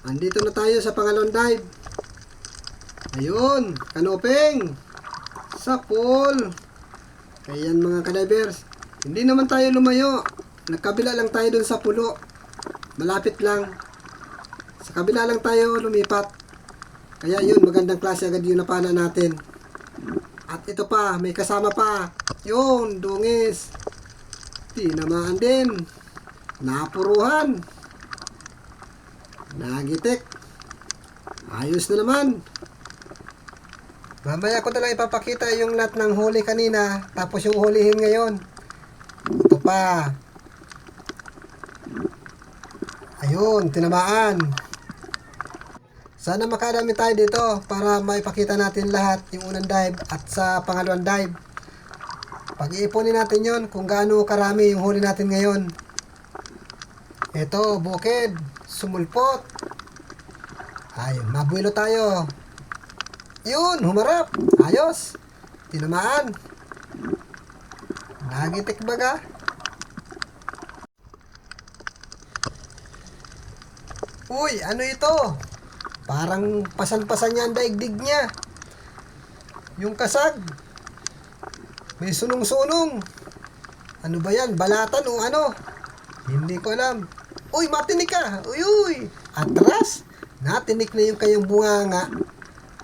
Andito na tayo sa pangalawang dive. Ayun, kanoping, sapol. Ayan mga kadivers. Hindi naman tayo lumayo. Nagkabila lang tayo dun sa pulo. Malapit lang. Sa kabila lang tayo lumipat. Kaya yun, magandang klase agad yung napana natin. At ito pa, may kasama pa. Yun, dungis. Tinamaan din. Napuruhan. Nagitik. Ayos na naman. Mamaya ko na lang ipapakita yung lahat ng huli kanina. Tapos yung hulihin ngayon. Ito pa. Ayun, tinamaan. Sana makadami tayo dito para maipakita natin lahat yung unang dive at sa pangalawang dive. Pag-iipunin natin yon kung gaano karami yung huli natin ngayon. Ito, bukid, sumulpot. Ay, mabuelo tayo. Yun, humarap. Ayos. Tinamaan. Nagitik baga. Uy, ano ito? Parang pasan-pasan niya ang daigdig niya. Yung kasag. May sunong-sunong. Ano ba yan? Balatan o ano? Hindi ko alam. Uy, matinik ka. Uy, uy. Atras. Natinik na yung kayong bunganga.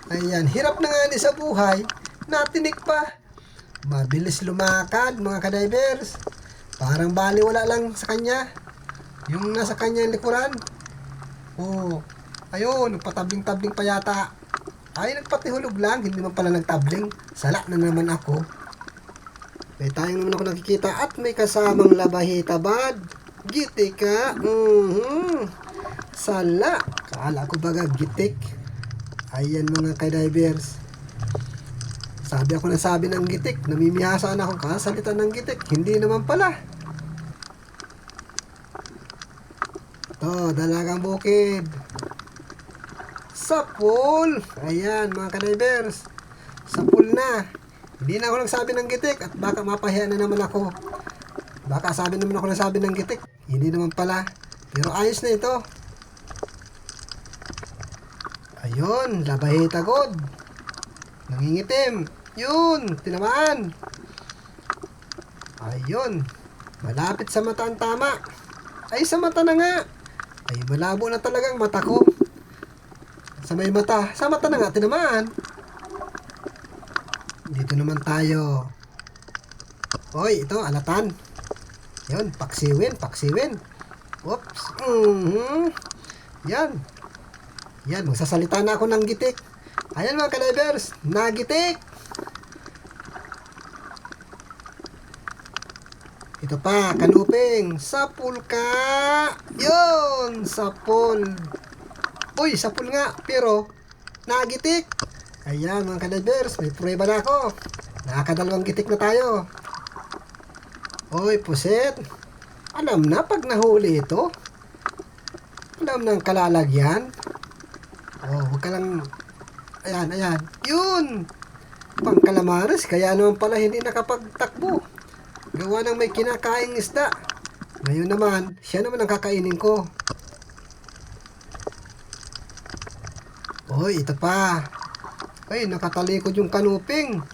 Ayan, hirap na nga ni sa buhay. Natinik pa. Mabilis lumakad mga kadivers. Parang baliwala lang sa kanya. Yung nasa kanyang likuran. Oh, ayun, nagpatabling-tabling pa yata. Ay, nagpatihulog lang. Hindi man pala nagtabling. Sala na naman ako. May tayong naman ako nakikita. At may kasamang labahita bad. Gitik ka. Sala. Kala ko baga gitik. Ayan mga kadivers. Sabi ako na sabi ng gitik. Namimihasa na akong kasalita ng gitik. Hindi naman pala. Dalagang bukid. Sapul. Ayan mga kadivers. Sapul na. Hindi na ako nagsabi ng gitik. At baka mapahiya na naman ako. Baka sabi naman ako nagsabi ng gitik. Hindi naman pala. Pero ayos na ito. Ayun, labahita god. Nangingitim. Yun, tinamaan. Ayun. Malapit sa mata ang tama. Ay, sa mata na nga. Ay, malabo na talagang mata ko. Sa may mata. Sa mata na nga, tinamaan. Dito naman tayo. Hoy, ito, alatan. Yun, paksiwin, paksiwin. Oops. Yan. Yan, magsasalita na ako ng gitik. Ayan mga kadivers, nagitik. Ito pa, kanuping. Sapul ka. Yun, sapul. Uy, sapul nga, pero nagitik. Ayan mga kadivers, may prueba na ako. Nakakadalawang gitik na tayo. Uy, puset. Alam na pag nahuli ito. Alam na ang kalalagyan. Oh, huwag ka lang. Ayan, ayan. Yun! Pang kalamares. Kaya naman pala hindi nakapagtakbo. Gawa ng may kinakaing isda. Ngayon naman, siya naman ang kakainin ko. Hoy, ito pa. Ay, nakatalikod yung kanuping.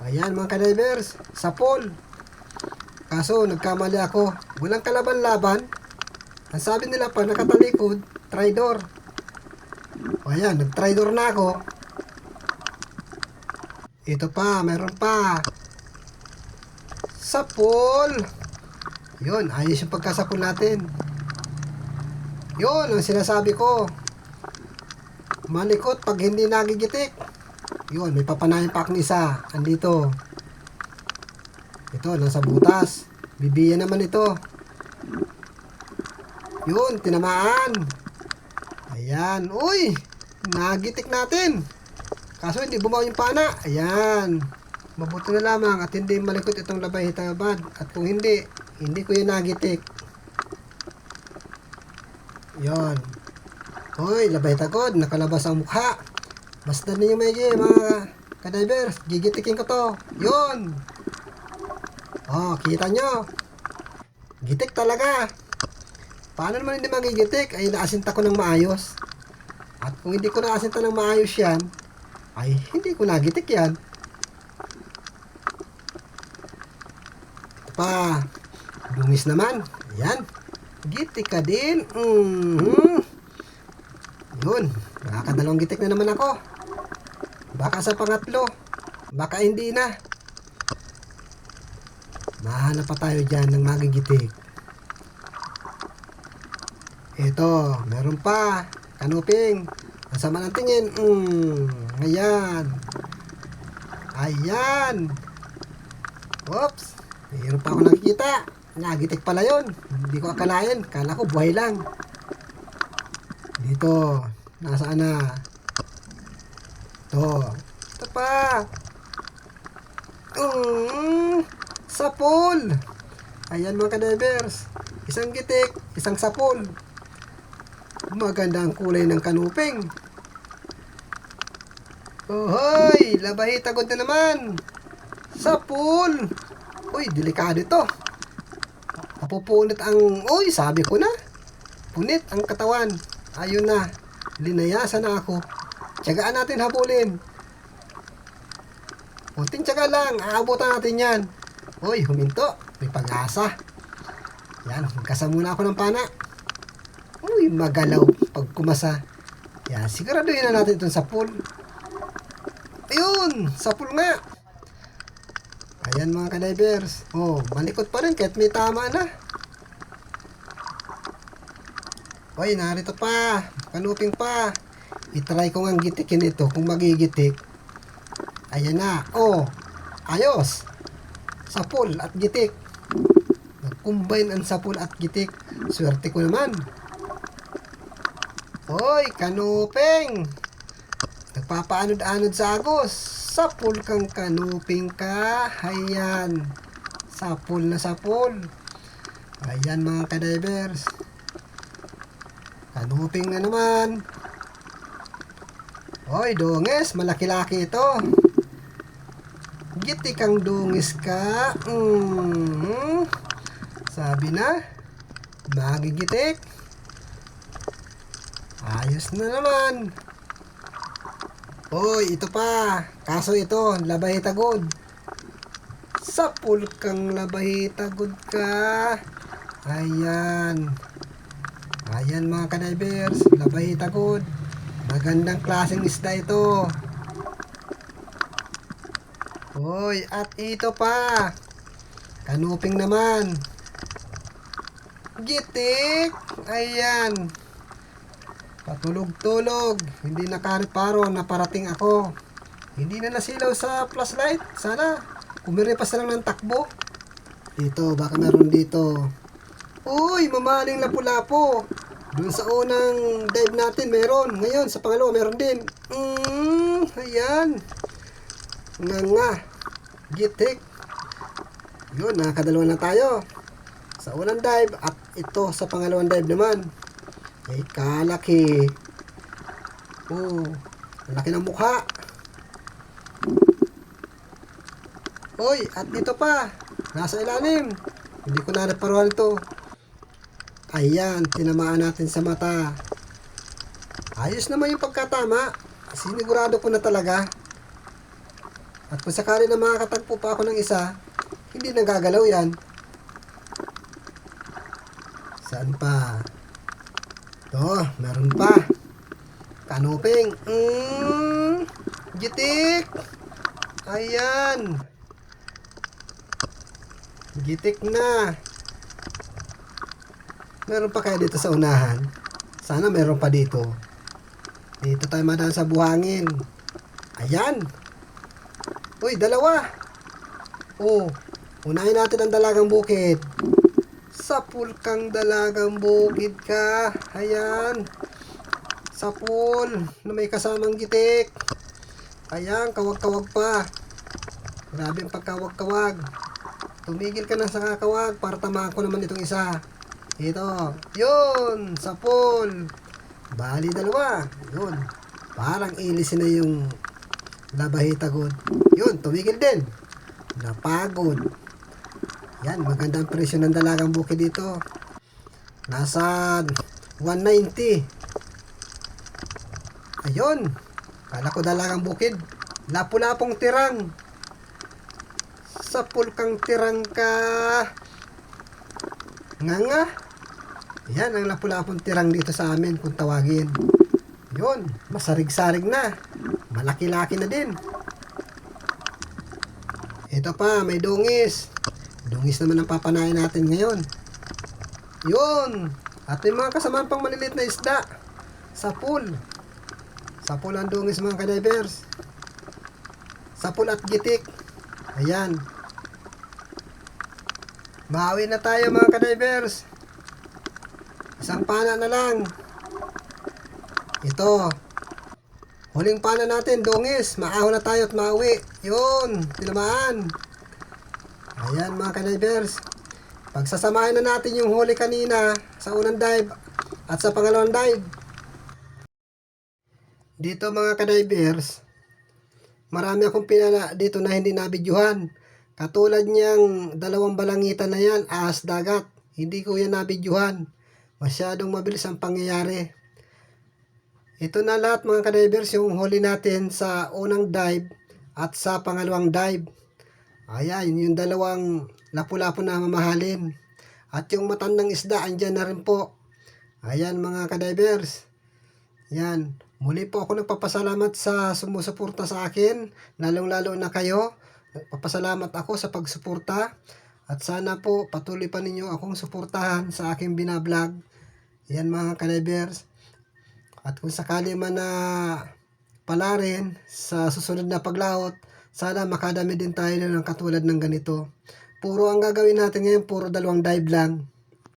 Ayan mga kadivers. Sapol. Kaso, nagkamali ako. Walang kalaban-laban. Ang sabi nila pa, nakatalikod, tridor. O ayan, nag-tridor na ako. Ito pa, meron pa. Sapol. Yun, ayos yung pagkasapol natin. Yun, ang sinasabi ko. Malikot pag hindi nagigitik. Yun, may papanayan pa akong isa. Andito. Ito, nasa butas. Bibiya naman ito. Yun, tinamaan. Ayan. Uy, nagitik natin. Kaso hindi bumaw yung pana. Ayan. Mabuti na lamang at hindi malikot itong labahita bad. At kung hindi, hindi ko yung nagitik. Yun. Uy, labahita god. Nakalabas ang mukha. Basta ninyo mga kadivers. Gigitikin ko to. Yun. Oh, kita nyo. Gitik talaga. Paano naman hindi magigitik? Ay naasinta ko ng maayos. At kung hindi ko naasinta ng maayos yan, ay hindi ko nagitik yan. Ito pa. Dungis naman. Ayan. Gitik ka din. Yun. Nakakadalawang gitik na naman ako. Baka sa pangatlo. Baka hindi na. Mahanap pa tayo dyan ng magigitik. Ito. Meron pa. Kanuping. Masama ng tingin. Ayan. Ayan. Oops. Mayroon pa ako nakikita. Nagitik pala yun. Hindi ko akalain. Kala ko buhay lang. Dito. Nasaan na? Ito. Ito pa. Sapol. Ayan mga kadivers. Isang gitik. Isang sapol. Maganda ang kulay ng kanuping. Ohoy. Labahitagod na naman. Sapol. Uy, delikado ito. Napupunit ang... Uy, sabi ko na. Punit ang katawan. Ayun na. Linayasan na ako. Tiyagaan natin habulin. Kunting tiyaga lang. Aabutan natin yan. Uy, huminto. May pag-asa. Yan, magkasa muna ako ng pana. Uy, magalaw pag kumasa. Yan, siguraduhin na natin itong sapul. Ayun, sapul nga. Ayan mga kadivers. Oh, malikot pa rin kahit may tama na. Uy, narito pa. Kanuping pa. I-try ko ngang gitikin ito kung magigitik. Ayan na. Oh, ayos. Sapul at gitik. Nag-combine ang sapul at gitik. Swerte ko naman. Uy, kanuping. Nagpapaanod-anod sa agos. Sapul kang kanuping ka. Ayan. Sapul na sapul. Ayan mga kadivers. Kanuping na naman. Oy, dungis. Malaki-laki ito. Gitik kang dungis ka. Sabi na. Magigitik. Ayos na naman. Oy, ito pa. Kaso ito, labahitagod. Sapul kang labahitagod ka. Ayan. Ayan mga kadivers. Labahitagod. Magandang klaseng isda ito. Oy, at ito pa. Kanuping naman. Gitik. Ayan. Patulog-tulog. Hindi nakareparo na parating ako. Hindi na nasilaw sa flashlight. Sana. Kumiripas na lang ng takbo. Dito, baka meron dito. Uy, mamaling lapu-lapo. Doon sa unang dive natin meron. Ngayon, sa pangalawa meron din. Ayan. Nga. Gitik. Yun, nakakadalawa na tayo. Sa unang dive at ito sa pangalawang dive naman. Ay, kalaki. Oh, laki ng mukha. Hoy, at dito pa. Nasa ilalim. Hindi ko na-reparuhan ito. Ayan, tinamaan natin sa mata. Ayos naman yung pagkatama. Sinigurado ko na talaga. At kung sakali na makakatagpo pa ako ng isa, hindi nagagalaw yan. Saan pa? Ito, meron pa. Kanuping. Gitik. Ayan. Gitik na. Meron pa kaya dito sa unahan? Sana meron pa dito. Dito tayo madaan sa buhangin. Ayan. Uy, dalawa. Oh, unahin natin ang dalagang bukid. Sapul kang dalagang bukid ka. Ayan. Sapul na may kasamang gitik. Ayan, kawag-kawag pa. Grabe ang pagkawag-kawag. Tumigil ka na sa kakawag para tamaan ko naman itong isa. Ito. Yun. Sapul. Bali dalawa. Yun. Parang ilisin na yung labahitagod. Yun. Tumigil din. Napagod. Yan. Magandang presyo ng dalagang bukid dito. Nasa 190. Ayun. Kala ko dalagang bukid. Lapu-lapong tirang. Sa pulkang tirang ka. Nga. Yan ang lapu-lapong tirang dito sa amin kung tawagin. Yun. Masarig-sarig na. Malaki-laki na din. Ito pa, may dungis. Dungis naman ang papanain natin ngayon. Yun. At may mga kasamaan pang maliliit na isda. Sa pool. Sa pool ang dungis mga kadivers. Sa pool at gitik. Ayan. Bawi na tayo mga kadivers. Isang pana na lang. Ito. Huling pana natin, dungis. Maahon na tayo at mauwi. Yun. Tinamaan. Ayan mga kadivers. Pagsasamahin na natin yung huli kanina sa unang dive at sa pangalawang dive. Dito mga kadivers, marami akong pinala dito na hindi nabidyuhan. Katulad niyang dalawang balangitan na yan, ahas dagat. Hindi ko yan nabidyuhan. Masyadong mabilis ang pangyayari. Ito na lahat mga kadivers yung huli natin sa unang dive at sa pangalawang dive. Ayan, yung dalawang lapu-lapu na mamahalin. At yung matandang isda, andyan na rin po. Ayan mga kadivers. Yan. Muli po ako nagpapasalamat sa sumusuporta sa akin. Lalong-lalo na kayo. Nagpapasalamat ako sa pagsuporta. At sana po patuloy pa ninyo akong suportahan sa aking binablog. Yan mga kadivers. At kung sakali man na pala rin sa susunod na paglaot, sana makadami din tayo ng katulad ng ganito. Puro ang gagawin natin ngayon, puro dalawang dive lang.